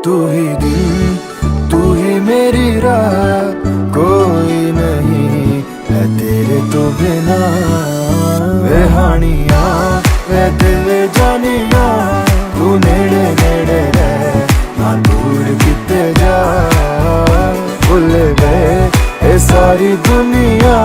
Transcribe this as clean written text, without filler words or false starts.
तू ही दिन, तू ही मेरी राह, कोई नहीं है तेरे तो बिना। वे हानिया वे दिल जानिया, तू नेड़े नेड़े रह ना दूर किते जा। भुल गए ये सारी दुनिया,